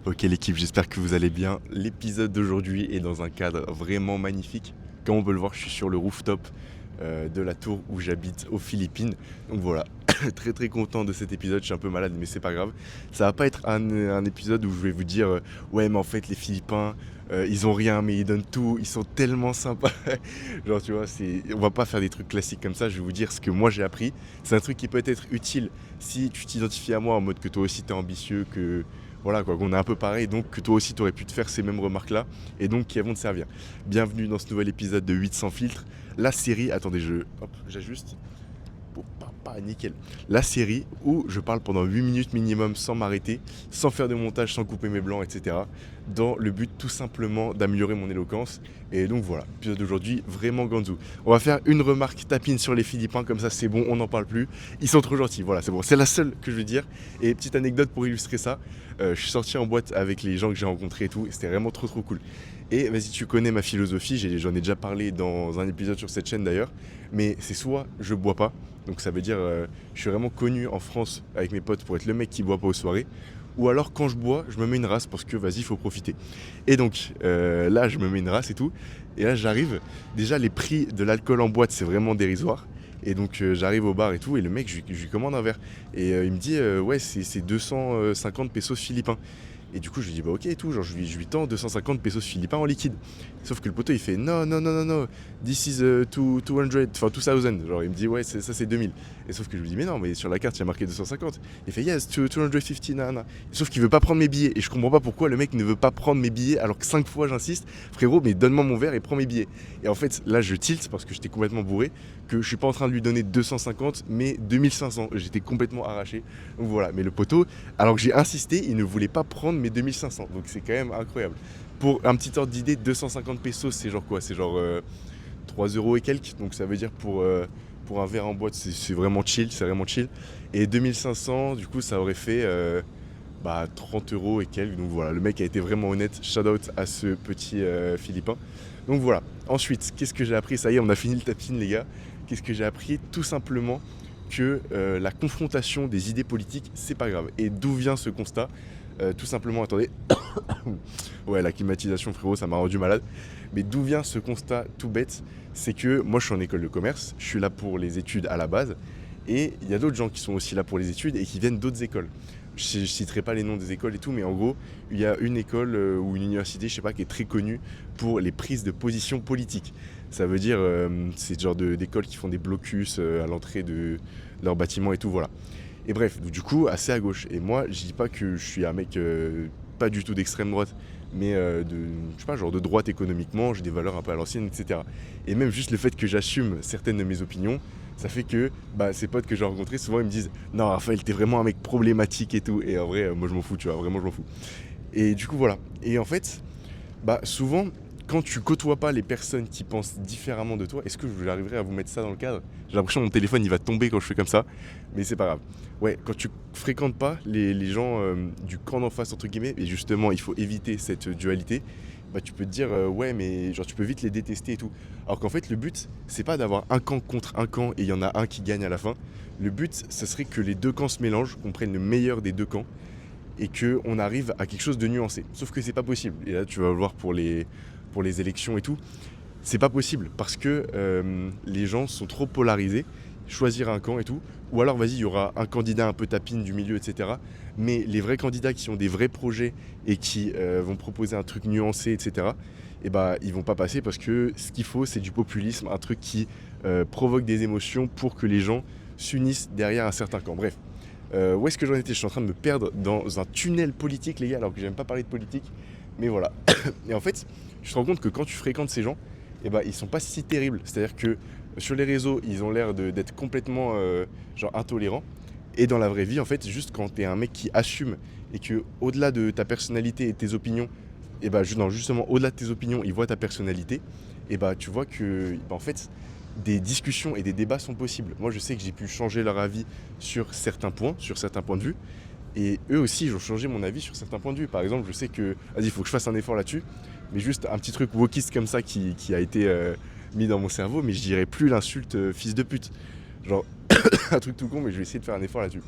Ok l'équipe, j'espère que vous allez bien. L'épisode d'aujourd'hui est dans un cadre vraiment magnifique. Comme on peut le voir, je suis sur le rooftop de la tour où j'habite aux Philippines. Donc voilà, très très content de cet épisode. Je suis un peu malade mais c'est pas grave. Ça va pas être un épisode où je vais vous dire ouais mais en fait les Philippins ils ont rien mais ils donnent tout, ils sont tellement sympas. Genre tu vois, on va pas faire des trucs classiques comme ça. Je vais vous dire ce que moi j'ai appris. C'est un truc qui peut être utile si tu t'identifies à moi en mode que toi aussi t'es ambitieux, que voilà quoi, qu'on est un peu pareil, donc que toi aussi tu aurais pu te faire ces mêmes remarques là, et donc qui vont te servir. Bienvenue dans ce nouvel épisode de 800 filtres, la série, attendez j'ajuste, nickel. La série où je parle pendant 8 minutes minimum sans m'arrêter, sans faire de montage, sans couper mes blancs, etc. Dans le but tout simplement d'améliorer mon éloquence. Et donc voilà, l'épisode d'aujourd'hui, vraiment Ganzou. On va faire une remarque tapine sur les Philippins, comme ça c'est bon, on n'en parle plus. Ils sont trop gentils, voilà, c'est bon. C'est la seule que je veux dire. Et petite anecdote pour illustrer ça, je suis sorti en boîte avec les gens que j'ai rencontrés et tout, et c'était vraiment trop trop cool. Et vas-y, tu connais ma philosophie, j'en ai déjà parlé dans un épisode sur cette chaîne d'ailleurs, mais c'est soit je bois pas, donc ça veut dire je suis vraiment connu en France avec mes potes pour être le mec qui boit pas aux soirées, ou alors quand je bois, je me mets une race parce que vas-y, il faut profiter. Et donc là, je me mets une race et tout, et là j'arrive, déjà les prix de l'alcool en boîte, c'est vraiment dérisoire. Et donc j'arrive au bar et tout, et le mec, je lui commande un verre. Et il me dit, ouais, c'est 250 pesos philippins. Et du coup, je lui dis, bah ok et tout, genre je lui tends 250 pesos philippins en liquide. Sauf que le poteau, il fait, non, non, non, non, non, this is 200, enfin 2000. Genre, il me dit, ouais, ça c'est 2000. Et sauf que je lui dis, mais non, mais sur la carte, il y a marqué 250. Il fait, yes, 250, nana. Sauf qu'il veut pas prendre mes billets. Et je comprends pas pourquoi le mec ne veut pas prendre mes billets, alors que 5 fois j'insiste, frérot, mais donne-moi mon verre et prends mes billets. Et en fait, là, je tilte parce que j'étais complètement bourré, que je suis pas en train de lui donner 250, mais 2500. J'étais complètement arraché. Donc voilà, mais le poteau, alors que j'ai insisté, il ne voulait pas prendre mes 2500. Donc c'est quand même incroyable. Pour un petit ordre d'idée, 250 pesos, c'est genre quoi? C'est genre 3 euros et quelques. Donc ça veut dire pour un verre en boîte, c'est vraiment chill, c'est vraiment chill. Et 2500, du coup, ça aurait fait 30 euros et quelques. Donc voilà, le mec a été vraiment honnête. Shout out à ce petit Philippin. Donc voilà. Ensuite, qu'est-ce que j'ai appris? Ça y est, on a fini le tapine, les gars. Qu'est-ce que j'ai appris? Tout simplement que la confrontation des idées politiques, c'est pas grave. Et d'où vient ce constat? Tout simplement, attendez. Ouais, la climatisation, frérot, ça m'a rendu malade. Mais d'où vient ce constat tout bête? C'est que moi, je suis en école de commerce, je suis là pour les études à la base, et il y a d'autres gens qui sont aussi là pour les études et qui viennent d'autres écoles. Je citerai pas les noms des écoles et tout, mais en gros, il y a une école ou une université, je sais pas, qui est très connue pour les prises de position politiques. Ça veut dire, c'est le genre d'écoles qui font des blocus à l'entrée de leur bâtiment et tout, voilà. Et bref, du coup, assez à gauche. Et moi, je dis pas que je suis un mec pas du tout d'extrême droite, mais je sais pas, genre de droite économiquement, j'ai des valeurs un peu à l'ancienne, etc. Et même juste le fait que j'assume certaines de mes opinions, ça fait que ces potes que j'ai rencontrés, souvent ils me disent non, Raphaël, t'es vraiment un mec problématique et tout. Et en vrai, moi je m'en fous, tu vois, vraiment je m'en fous. Et du coup, voilà. Et en fait, souvent, quand tu côtoies pas les personnes qui pensent différemment de toi, est-ce que j'arriverai à vous mettre ça dans le cadre? J'ai l'impression que mon téléphone il va tomber quand je fais comme ça, mais c'est pas grave. Ouais, quand tu fréquentes pas les gens du camp d'en face, entre guillemets, et justement il faut éviter cette dualité, tu peux te dire ouais, mais genre tu peux vite les détester et tout. Alors qu'en fait, le but, c'est pas d'avoir un camp contre un camp et il y en a un qui gagne à la fin. Le but, ça serait que les deux camps se mélangent, qu'on prenne le meilleur des deux camps et qu'on arrive à quelque chose de nuancé. Sauf que c'est pas possible. Et là, tu vas le voir pour les élections et tout. C'est pas possible parce que les gens sont trop polarisés. Choisir un camp et tout. Ou alors, vas-y, il y aura un candidat un peu tapine du milieu, etc. Mais les vrais candidats qui ont des vrais projets et qui vont proposer un truc nuancé, etc., ils vont pas passer parce que ce qu'il faut, c'est du populisme, un truc qui provoque des émotions pour que les gens s'unissent derrière un certain camp. Bref. Où est-ce que j'en étais? Je suis en train de me perdre dans un tunnel politique, les gars, alors que j'aime pas parler de politique. Mais voilà. Et en fait, tu te rends compte que quand tu fréquentes ces gens, ils sont pas si terribles. C'est-à-dire que sur les réseaux, ils ont l'air d'être complètement intolérants. Et dans la vraie vie, en fait, juste quand t'es un mec qui assume et que au-delà de ta personnalité et tes opinions, justement, au-delà de tes opinions, ils voient ta personnalité, tu vois que, en fait, des discussions et des débats sont possibles. Moi, je sais que j'ai pu changer leur avis sur certains points de vue, et eux aussi, ils ont changé mon avis sur certains points de vue. Par exemple, je sais que, vas-y, il faut que je fasse un effort là-dessus, mais juste un petit truc wokiste comme ça qui a été mis dans mon cerveau, mais je dirais plus l'insulte fils de pute. Genre, un truc tout con, mais je vais essayer de faire un effort là-dessus.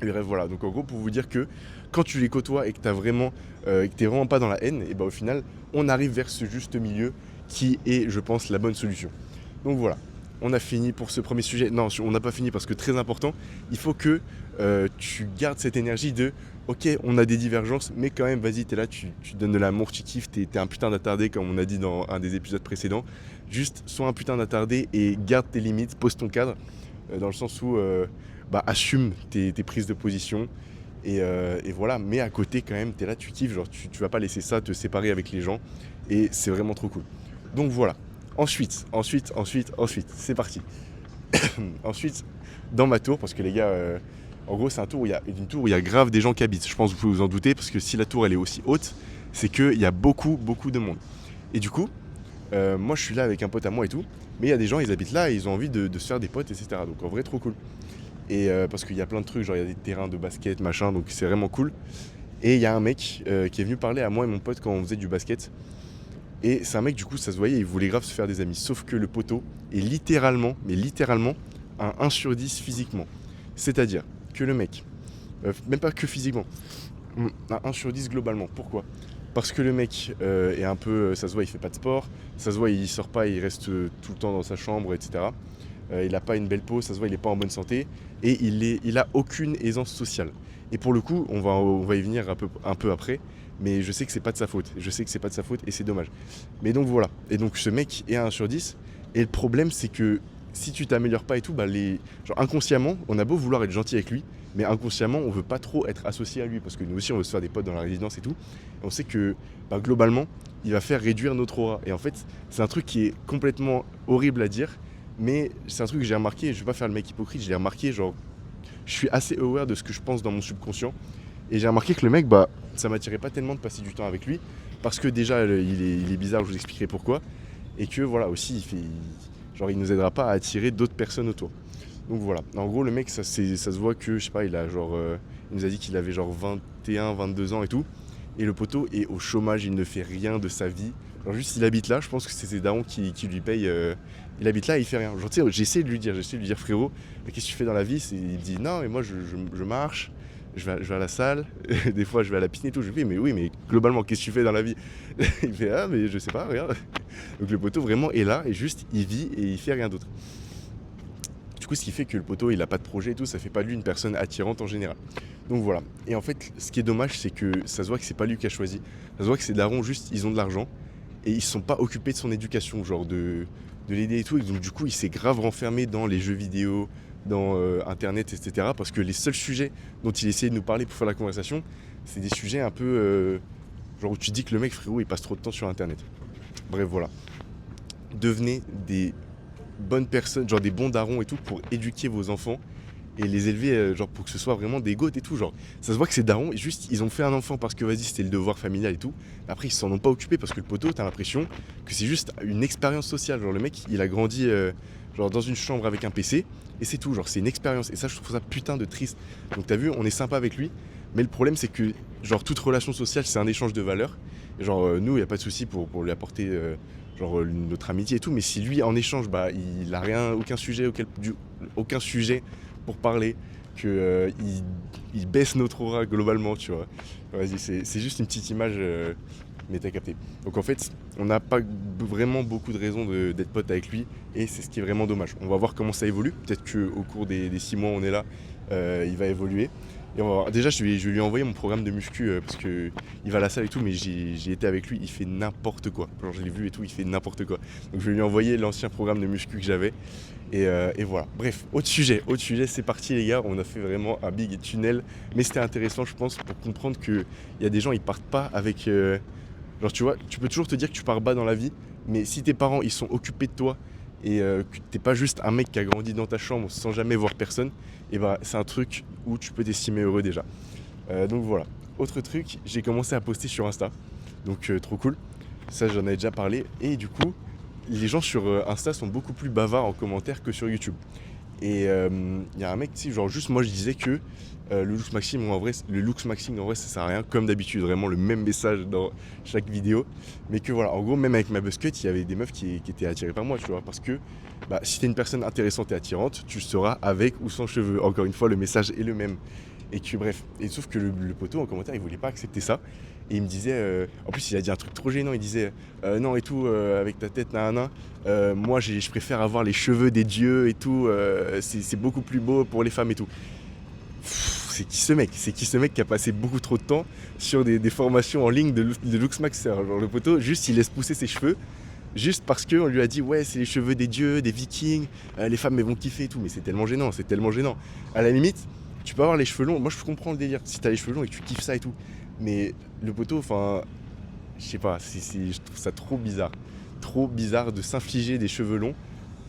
Et bref, voilà, donc en gros pour vous dire que quand tu les côtoies et que t'es vraiment pas dans la haine, et bah au final on arrive vers ce juste milieu qui est, je pense, la bonne solution. Donc voilà, on a fini pour ce premier sujet. Non, on n'a pas fini parce que très important, il faut que tu gardes cette énergie de ok, on a des divergences, mais quand même, vas-y, t'es là, tu donnes de l'amour, tu kiffes, t'es un putain d'attardé, comme on a dit dans un des épisodes précédents. Juste, sois un putain d'attardé et garde tes limites, pose ton cadre, dans le sens où assume tes prises de position. Et voilà, mais à côté, quand même, t'es là, tu kiffes, genre, tu vas pas laisser ça te séparer avec les gens, et c'est vraiment trop cool. Donc voilà. Ensuite, c'est parti. Ensuite, dans ma tour, parce que les gars, en gros, c'est une tour où il y a grave des gens qui habitent. Je pense que vous pouvez vous en douter, parce que si la tour elle est aussi haute, c'est qu'il y a beaucoup de monde. Et du coup, moi je suis là avec un pote à moi et tout, mais il y a des gens, ils habitent là et ils ont envie de se faire des potes, etc. Donc en vrai, trop cool. Et parce qu'il y a plein de trucs, genre il y a des terrains de basket, machin, donc c'est vraiment cool. Et il y a un mec qui est venu parler à moi et mon pote quand on faisait du basket. Et c'est un mec, du coup, ça se voyait, il voulait grave se faire des amis. Sauf que le poteau est littéralement, un 1 sur 10 physiquement. C'est-à-dire que le mec, même pas que physiquement, un 1 sur 10 globalement. Pourquoi ? Parce que le mec est un peu, ça se voit, il fait pas de sport, ça se voit, il sort pas, il reste tout le temps dans sa chambre, etc. Il a pas une belle peau, ça se voit, il est pas en bonne santé, et il a aucune aisance sociale. Et pour le coup, on va y venir un peu après, mais je sais que c'est pas de sa faute. Et c'est dommage. Mais donc voilà. Et donc ce mec est un 1 sur 10. Et le problème, c'est que si tu t'améliores pas et tout, genre inconsciemment, on a beau vouloir être gentil avec lui, mais inconsciemment, on veut pas trop être associé à lui, parce que nous aussi, on veut se faire des potes dans la résidence et tout. Et on sait que globalement, il va faire réduire notre aura. Et en fait, c'est un truc qui est complètement horrible à dire, mais c'est un truc que j'ai remarqué, et je vais pas faire le mec hypocrite, je l'ai remarqué, genre, je suis assez aware de ce que je pense dans mon subconscient. Et j'ai remarqué que le mec, ça m'attirait pas tellement de passer du temps avec lui, parce que déjà, il est bizarre, je vous expliquerai pourquoi. Et que voilà, aussi, il nous aidera pas à attirer d'autres personnes autour. Donc voilà. En gros, le mec, ça se voit que, je sais pas, il nous a dit qu'il avait genre 21, 22 ans et tout. Et le poteau est au chômage, il ne fait rien de sa vie. Genre juste, il habite là, je pense que c'est ses darons qui lui payent. Il habite là et il fait rien. Genre, tu sais, j'essaie de lui dire, frérot, mais qu'est-ce que tu fais dans la vie ? Il dit, non, mais moi, je marche. Je vais à la salle, des fois je vais à la piscine et tout. Je lui dis, mais oui, mais globalement, qu'est-ce que tu fais dans la vie ? Il fait, ah, mais je sais pas, regarde. Donc le poteau vraiment est là et juste il vit et il fait rien d'autre. Du coup, ce qui fait que le poteau il a pas de projet et tout, ça fait pas de lui une personne attirante en général. Donc voilà. Et en fait, ce qui est dommage, c'est que ça se voit que c'est pas lui qui a choisi. Ça se voit que ses darons, juste, ils ont de l'argent et ils sont pas occupés de son éducation, genre de l'aider et tout. Et donc du coup, il s'est grave renfermé dans les jeux vidéo, dans internet, etc. Parce que les seuls sujets dont il essayait de nous parler pour faire la conversation, c'est des sujets un peu genre où tu dis que le mec, frérot, il passe trop de temps sur internet. Bref, voilà. Devenez des bonnes personnes, genre des bons darons et tout, pour éduquer vos enfants et les élever genre pour que ce soit vraiment des goths et tout. Genre ça se voit que ces darons, juste ils ont fait un enfant parce que vas-y c'était le devoir familial et tout. Après ils s'en ont pas occupé parce que le poteau, t'as l'impression que c'est juste une expérience sociale. Genre le mec il a grandi genre dans une chambre avec un PC et c'est tout. Genre c'est une expérience et ça je trouve ça putain de triste. Donc t'as vu, on est sympa avec lui, mais le problème c'est que genre toute relation sociale c'est un échange de valeurs. Et genre nous y a pas de souci pour lui apporter notre amitié et tout, mais si lui en échange il a rien, aucun sujet pour parler, que il baisse notre aura globalement, tu vois. Vas-y, c'est juste une petite image, mais t'as capté. Donc en fait, on n'a pas vraiment beaucoup de raisons d'être potes avec lui, et c'est ce qui est vraiment dommage. On va voir comment ça évolue. Peut-être qu'au cours des 6 mois où on est là, il va évoluer. Et on va voir. Déjà, je vais lui envoyer mon programme de muscu parce qu'il va à la salle et tout, mais j'ai été avec lui, il fait n'importe quoi. Genre, je l'ai vu et tout, il fait n'importe quoi. Donc, je vais lui envoyer l'ancien programme de muscu que j'avais. Et voilà. Bref, autre sujet, c'est parti, les gars. On a fait vraiment un big tunnel, mais c'était intéressant, je pense, pour comprendre qu'il y a des gens, ils partent pas avec. Genre, tu vois, tu peux toujours te dire que tu pars bas dans la vie, mais si tes parents, ils sont occupés de toi et que t'es pas juste un mec qui a grandi dans ta chambre sans jamais voir personne, et c'est un truc où tu peux t'estimer heureux déjà. Donc voilà. Autre truc, j'ai commencé à poster sur Insta, donc trop cool. Ça j'en avais déjà parlé, et du coup les gens sur Insta sont beaucoup plus bavards en commentaire que sur YouTube. Et il y a un mec, tu sais, genre juste moi je disais que le looks maxing en vrai ça sert à rien, comme d'habitude, vraiment le même message dans chaque vidéo. Mais que voilà, en gros même avec ma buzzcut, il y avait des meufs qui étaient attirées par moi, tu vois, parce que si t'es une personne intéressante et attirante, tu seras avec ou sans cheveux. Encore une fois, le message est le même. Et que bref, et sauf que le poteau en commentaire, il voulait pas accepter ça. Et il me disait, en plus il a dit un truc trop gênant, il disait non et tout, avec ta tête, nanana, moi je préfère avoir les cheveux des dieux et tout, c'est beaucoup plus beau pour les femmes et tout. C'est qui ce mec? C'est qui ce mec qui a passé beaucoup trop de temps sur des formations en ligne de Luxmaxer? Genre le poteau, juste il laisse pousser ses cheveux, juste parce qu'on lui a dit ouais c'est les cheveux des dieux, des vikings, les femmes elles vont kiffer et tout, mais c'est tellement gênant, c'est tellement gênant. À la limite, tu peux avoir les cheveux longs, moi je comprends le délire, si t'as les cheveux longs et que tu kiffes ça et tout, mais le poteau, enfin, je sais pas, je trouve ça trop bizarre de s'infliger des cheveux longs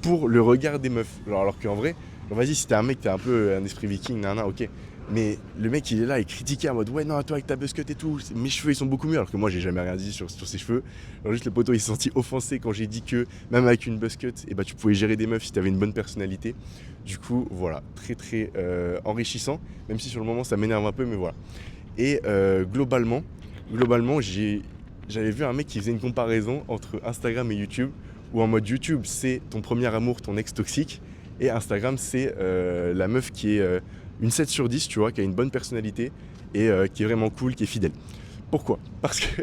pour le regard des meufs. Alors qu'en vrai, bon, vas-y, si t'es un mec, t'as un peu un esprit viking, nanana, ok. Mais le mec, il est là, il critiquait en mode ouais, non, toi avec ta buzzcut et tout, mes cheveux ils sont beaucoup mieux. Alors que moi, j'ai jamais rien dit sur ses cheveux. Alors juste le poteau, il s'est senti offensé quand j'ai dit que même avec une buzzcut, et bah, tu pouvais gérer des meufs si t'avais une bonne personnalité. Du coup, voilà, très enrichissant. Même si sur le moment, ça m'énerve un peu, mais voilà. Et globalement, j'avais vu un mec qui faisait une comparaison entre Instagram et YouTube, où en mode YouTube, c'est ton premier amour, ton ex toxique, et Instagram, c'est la meuf qui est une 7 sur 10, tu vois, qui a une bonne personnalité et qui est vraiment cool, qui est fidèle. Pourquoi? Parce que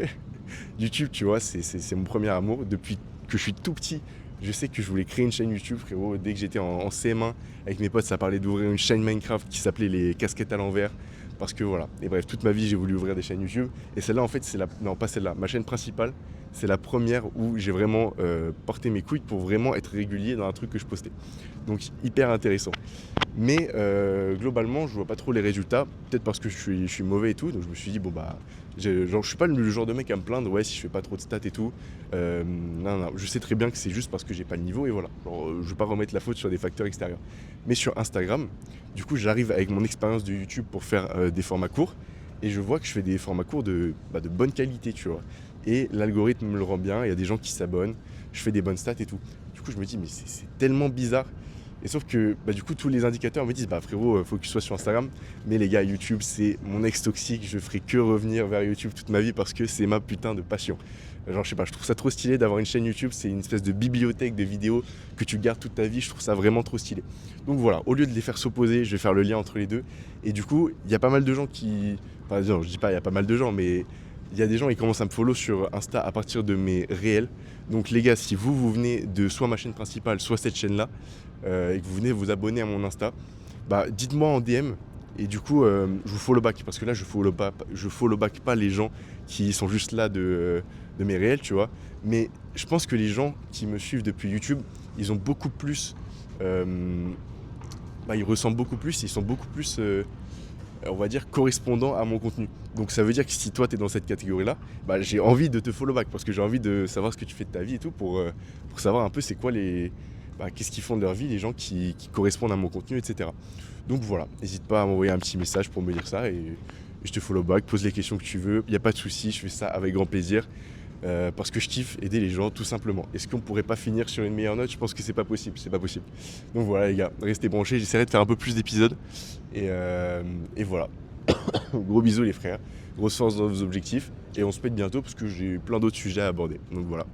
YouTube, tu vois, c'est mon premier amour. Depuis que je suis tout petit, je sais que je voulais créer une chaîne YouTube, frérot. Dès que j'étais en CM1, avec mes potes, ça parlait d'ouvrir une chaîne Minecraft qui s'appelait les casquettes à l'envers. Parce que voilà. Et bref, toute ma vie, j'ai voulu ouvrir des chaînes YouTube. Et celle-là, en fait, non, pas celle-là. Ma chaîne principale, c'est la première où j'ai vraiment porté mes couilles pour vraiment être régulier dans un truc que je postais. Donc, hyper intéressant. Mais globalement, je vois pas trop les résultats. Peut-être parce que je suis mauvais et tout. Donc, je me suis dit, bon, bah, je suis pas le genre de mec à me plaindre. Ouais, si je fais pas trop de stats et tout. Non, je sais très bien que c'est juste parce que j'ai pas le niveau et voilà. Genre, je vais pas remettre la faute sur des facteurs extérieurs. Mais sur Instagram, du coup, j'arrive avec mon expérience de YouTube pour faire des formats courts et je vois que je fais des formats courts de bonne qualité, tu vois. Et l'algorithme me le rend bien, il y a des gens qui s'abonnent, je fais des bonnes stats et tout. Du coup, je me dis, mais c'est tellement bizarre. Et sauf que, du coup, tous les indicateurs me disent, bah frérot, faut que tu sois sur Instagram. Mais les gars, YouTube, c'est mon ex toxique, je ferai que revenir vers YouTube toute ma vie parce que c'est ma putain de passion. Genre, je sais pas, je trouve ça trop stylé d'avoir une chaîne YouTube, c'est une espèce de bibliothèque de vidéos que tu gardes toute ta vie, je trouve ça vraiment trop stylé. Donc voilà, au lieu de les faire s'opposer, je vais faire le lien entre les deux. Et du coup, il y a pas mal de gens qui... Enfin, non, je dis pas il y a pas mal de gens, mais il y a des gens qui commencent à me follow sur Insta à partir de mes réels. Donc les gars, si vous venez de soit ma chaîne principale, soit cette chaîne-là, et que vous venez vous abonner à mon Insta, dites-moi en DM. Et du coup, je vous follow back. Parce que là, je follow back pas les gens qui sont juste là de mes réels, tu vois. Mais je pense que les gens qui me suivent depuis YouTube, ils ont beaucoup plus... ils ressemblent beaucoup plus, ils sont beaucoup plus... on va dire correspondants à mon contenu. Donc ça veut dire que si toi t'es dans cette catégorie-là, j'ai envie de te follow back parce que j'ai envie de savoir ce que tu fais de ta vie et tout pour savoir un peu c'est quoi les... qu'est-ce qu'ils font de leur vie, les gens qui correspondent à mon contenu, etc. Donc voilà, n'hésite pas à m'envoyer un petit message pour me dire ça et je te follow back, pose les questions que tu veux, il n'y a pas de souci, je fais ça avec grand plaisir. Parce que je kiffe aider les gens tout simplement. Est-ce qu'on pourrait pas finir sur une meilleure note? Je pense que c'est pas possible. Donc voilà les gars, restez branchés, j'essaierai de faire un peu plus d'épisodes. Et voilà. Gros bisous les frères, grosse force dans vos objectifs. Et on se pète bientôt parce que j'ai plein d'autres sujets à aborder. Donc voilà.